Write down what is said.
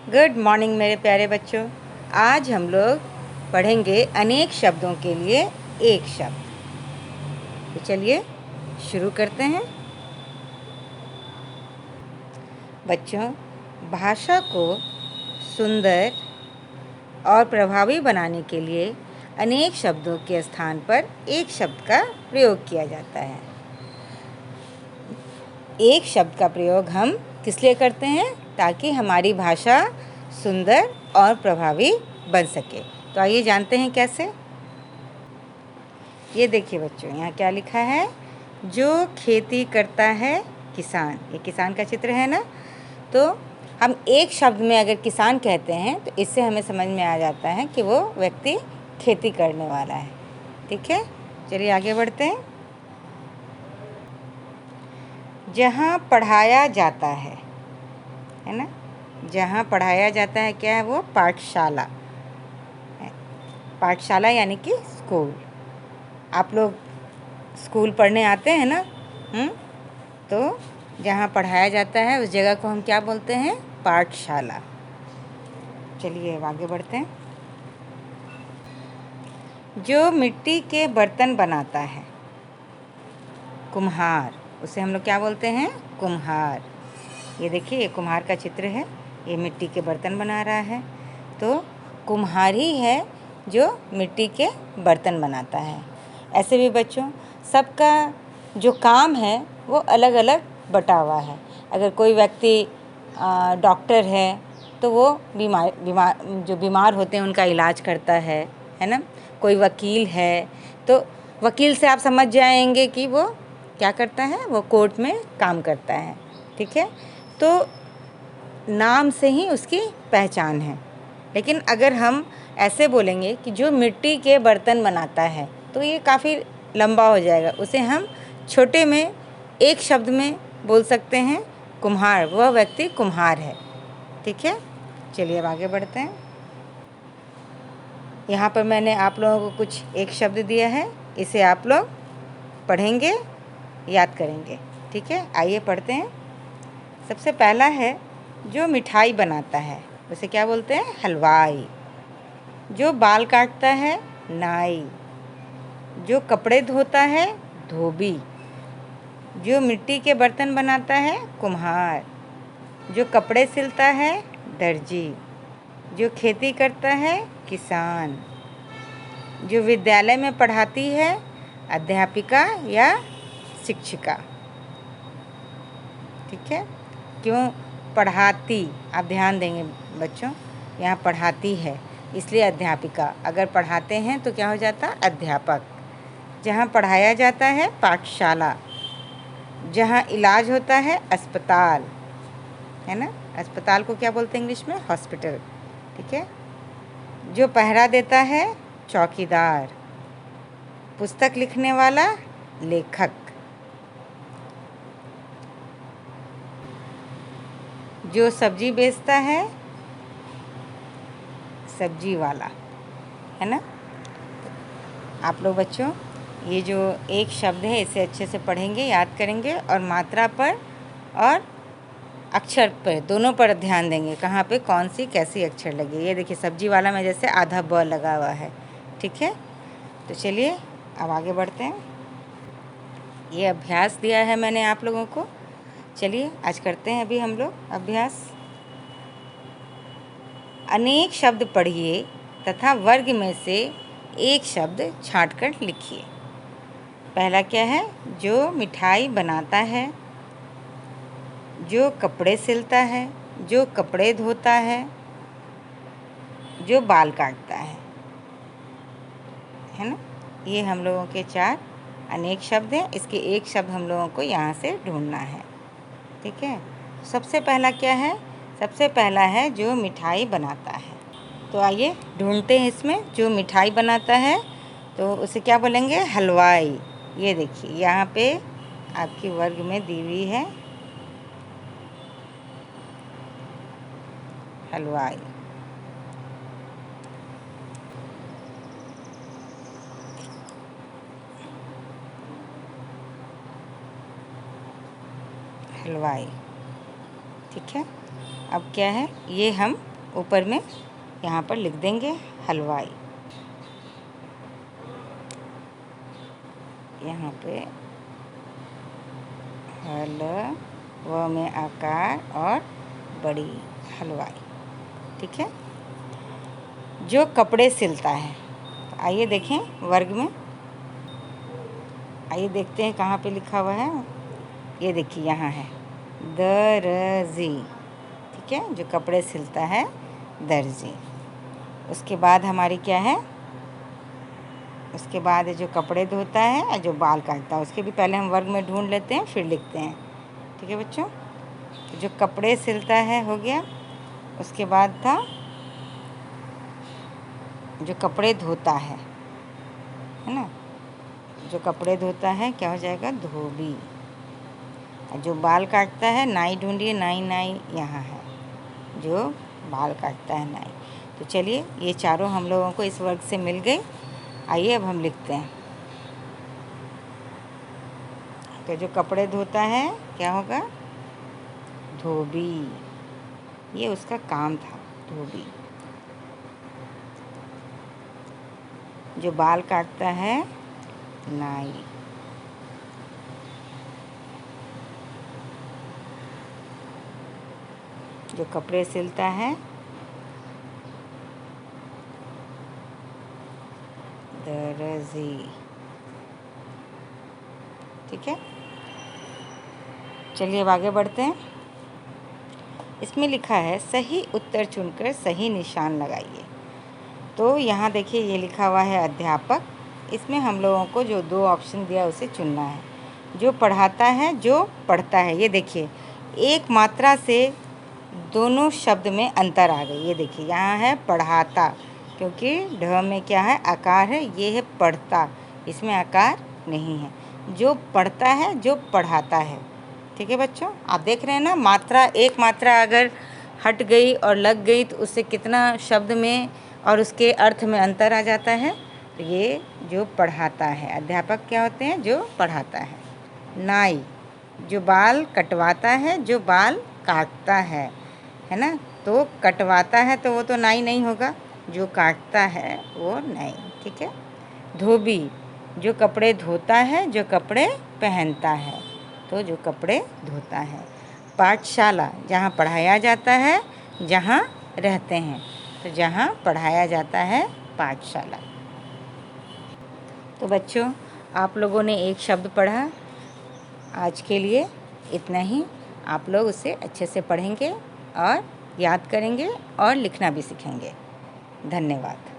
Good morning मेरे प्यारे बच्चों। आज हम लोग पढ़ेंगे अनेक शब्दों के लिए एक शब्द। तो चलिए शुरू करते हैं। बच्चों, भाषा को सुंदर और प्रभावी बनाने के लिए अनेक शब्दों के स्थान पर एक शब्द का प्रयोग किया जाता है। एक शब्द का प्रयोग हम किस लिए करते हैं? ताकि हमारी भाषा सुंदर और प्रभावी बन सके। तो आइए जानते हैं कैसे। ये देखिए बच्चों, यहाँ क्या लिखा है? जो खेती करता है किसान। ये किसान का चित्र है ना। तो हम एक शब्द में अगर किसान कहते हैं तो इससे हमें समझ में आ जाता है कि वो व्यक्ति खेती करने वाला है। ठीक है, चलिए आगे बढ़ते हैं। जहाँ पढ़ाया जाता है ना, जहाँ पढ़ाया जाता है क्या है वो? पाठशाला। पाठशाला यानी कि स्कूल। आप लोग स्कूल पढ़ने आते हैं ना। तो जहाँ पढ़ाया जाता है उस जगह को हम क्या बोलते हैं? पाठशाला। चलिए अब आगे बढ़ते हैं। जो मिट्टी के बर्तन बनाता है, कुम्हार, उसे हम लोग क्या बोलते हैं? कुम्हार। ये देखिए, ये कुम्हार का चित्र है। ये मिट्टी के बर्तन बना रहा है। तो कुम्हार ही है जो मिट्टी के बर्तन बनाता है। ऐसे भी बच्चों, सबका जो काम है वो अलग अलग बटा हुआ है। अगर कोई व्यक्ति डॉक्टर है तो वो जो बीमार होते हैं उनका इलाज करता है ना। कोई वकील है तो वकील से आप समझ जाएंगे कि वो क्या करता है? वो कोर्ट में काम करता है। ठीक है, तो नाम से ही उसकी पहचान है। लेकिन अगर हम ऐसे बोलेंगे कि जो मिट्टी के बर्तन बनाता है तो ये काफ़ी लंबा हो जाएगा। उसे हम छोटे में एक शब्द में बोल सकते हैं, कुम्हार। वह व्यक्ति कुम्हार है। ठीक है, चलिए अब आगे बढ़ते हैं। यहाँ पर मैंने आप लोगों को कुछ एक शब्द दिया है, इसे आप लोग पढ़ेंगे, याद करेंगे। ठीक है, आइए पढ़ते हैं। सबसे पहला है जो मिठाई बनाता है उसे क्या बोलते हैं? हलवाई। जो बाल काटता है, नाई। जो कपड़े धोता है, धोबी। जो मिट्टी के बर्तन बनाता है, कुम्हार। जो कपड़े सिलता है, दर्जी। जो खेती करता है, किसान। जो विद्यालय में पढ़ाती है, अध्यापिका या शिक्षिका। ठीक है, क्यों पढ़ाती? आप ध्यान देंगे बच्चों, यहाँ पढ़ाती है इसलिए अध्यापिका। अगर पढ़ाते हैं तो क्या हो जाता? अध्यापक। जहाँ पढ़ाया जाता है, पाठशाला। जहाँ इलाज होता है, अस्पताल, है ना। अस्पताल को क्या बोलते हैं इंग्लिश में? हॉस्पिटल। ठीक है, जो पहरा देता है, चौकीदार। पुस्तक लिखने वाला, लेखक। जो सब्जी बेचता है, सब्जी वाला, है ना। आप लोग बच्चों ये जो एक शब्द है इसे अच्छे से पढ़ेंगे, याद करेंगे और मात्रा पर और अक्षर पर दोनों पर ध्यान देंगे। कहाँ पे कौन सी कैसी अक्षर लगे। ये देखिए, सब्जी वाला में जैसे आधा ब लगा हुआ है। ठीक है, तो चलिए अब आगे बढ़ते हैं। ये अभ्यास दिया है मैंने आप लोगों को। चलिए आज करते हैं अभी हम लोग अभ्यास। अनेक शब्द पढ़िए तथा वर्ग में से एक शब्द छांटकर लिखिए। पहला क्या है? जो मिठाई बनाता है। जो कपड़े सिलता है। जो कपड़े धोता है। जो बाल काटता है ना। ये हम लोगों के 4 अनेक शब्द हैं। इसके एक शब्द हम लोगों को यहाँ से ढूंढना है। ठीक है, सबसे पहला क्या है? सबसे पहला है जो मिठाई बनाता है। तो आइए ढूंढते हैं इसमें। जो मिठाई बनाता है तो उसे क्या बोलेंगे? हलवाई। ये देखिए यहाँ पे आपकी वर्ग में दी हुई है, हलवाई। हलवाई। ठीक है, अब क्या है? ये हम ऊपर में यहाँ पर लिख देंगे हलवाई। यहाँ पे हल व में आकार और बड़ी, हलवाई। ठीक है। जो कपड़े सिलता है, तो आइए देखें वर्ग में, आइए देखते हैं कहाँ पे लिखा हुआ है। ये देखिए यहाँ है दर्जी। ठीक है, जो कपड़े सिलता है दर्जी। उसके बाद हमारी क्या है, उसके बाद जो कपड़े धोता है और जो बाल काटता है, उसके भी पहले हम वर्ग में ढूंढ लेते हैं फिर लिखते हैं। ठीक है बच्चों, जो कपड़े सिलता है हो गया। उसके बाद था जो कपड़े धोता है ना, जो कपड़े धोता है क्या हो जाएगा, धोबी। और जो बाल काटता है, नाई ढूंढिए, नाई नाई यहाँ है, जो बाल काटता है नाई। तो चलिए ये चारों हम लोगों को इस वर्ग से मिल गई। आइए अब हम लिखते हैं। तो जो कपड़े धोता है क्या होगा, धोबी। ये उसका काम था, धोबी। जो बाल काटता है नाई। जो कपड़े सिलता है दर्जी। ठीक है, चलिए अब आगे बढ़ते हैं। इसमें लिखा है सही उत्तर चुनकर सही निशान लगाइए। तो यहाँ देखिए ये लिखा हुआ है अध्यापक। इसमें हम लोगों को जो दो ऑप्शन दिया उसे चुनना है। जो पढ़ाता है, जो पढ़ता है। ये देखिए एक मात्रा से दोनों शब्द में अंतर आ गई। ये देखिए यहाँ है पढ़ाता, क्योंकि ढ में क्या है, आकार है। ये है पढ़ता, इसमें आकार नहीं है। जो पढ़ता है, जो पढ़ाता है। ठीक है बच्चों, आप देख रहे हैं ना, मात्रा, एक मात्रा अगर हट गई और लग गई तो उससे कितना शब्द में और उसके अर्थ में अंतर आ जाता है। तो ये जो पढ़ाता है, अध्यापक क्या होते हैं, जो पढ़ाता है। नाई, जो बाल कटवाता है, जो बाल काटता है ना। तो कटवाता है तो वो तो नाई नहीं होगा, जो काटता है वो नाई। ठीक है। धोबी, जो कपड़े धोता है, जो कपड़े पहनता है। तो जो कपड़े धोता है। पाठशाला, जहाँ पढ़ाया जाता है, जहाँ रहते हैं। तो जहाँ पढ़ाया जाता है पाठशाला। तो बच्चों आप लोगों ने एक शब्द पढ़ा। आज के लिए इतना ही। आप लोग उसे अच्छे से पढ़ेंगे और याद करेंगे और लिखना भी सीखेंगे। धन्यवाद।